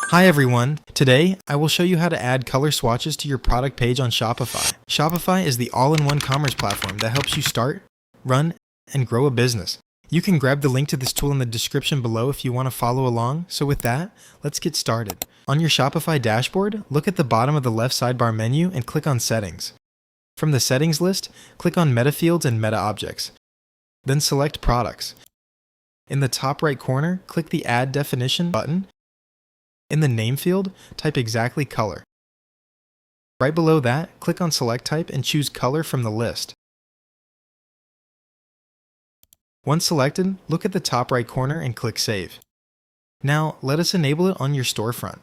Hi everyone! Today, I will show you how to add color swatches to your product page on Shopify. Shopify is the all-in-one commerce platform that helps you start, run, and grow a business. You can grab the link to this tool in the description below if you want to follow along. So with that, let's get started. On your Shopify dashboard, look at the bottom of the left sidebar menu and click on Settings. From the Settings list, click on Meta Fields and Meta Objects. Then select Products. In the top right corner, click the Add Definition button. In the name field, type exactly color. Right below that, click on Select Type and choose Color from the list. Once selected, look at the top right corner and click Save. Now, let us enable it on your storefront.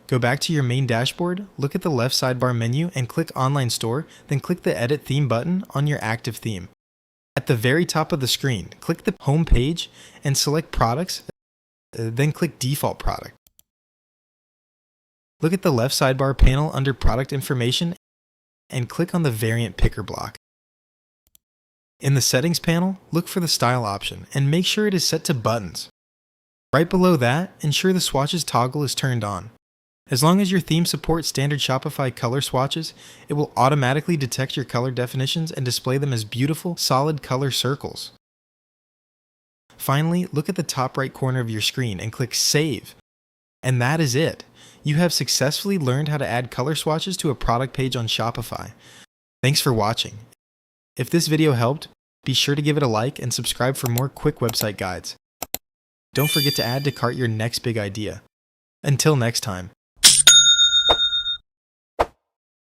Go back to your main dashboard, look at the left sidebar menu and click Online Store, then click the Edit Theme button on your active theme. At the very top of the screen, click the Home page and select Products, then click Default Product. Look at the left sidebar panel under Product Information and click on the Variant Picker block. In the Settings panel, look for the Style option and make sure it is set to Buttons. Right below that, ensure the Swatches toggle is turned on. As long as your theme supports standard Shopify color swatches, it will automatically detect your color definitions and display them as beautiful, solid color circles. Finally, look at the top right corner of your screen and click Save. And that is it. You have successfully learned how to add color swatches to a product page on Shopify. Thanks for watching. If this video helped, be sure to give it a like and subscribe for more quick website guides. Don't forget to add to cart your next big idea. Until next time.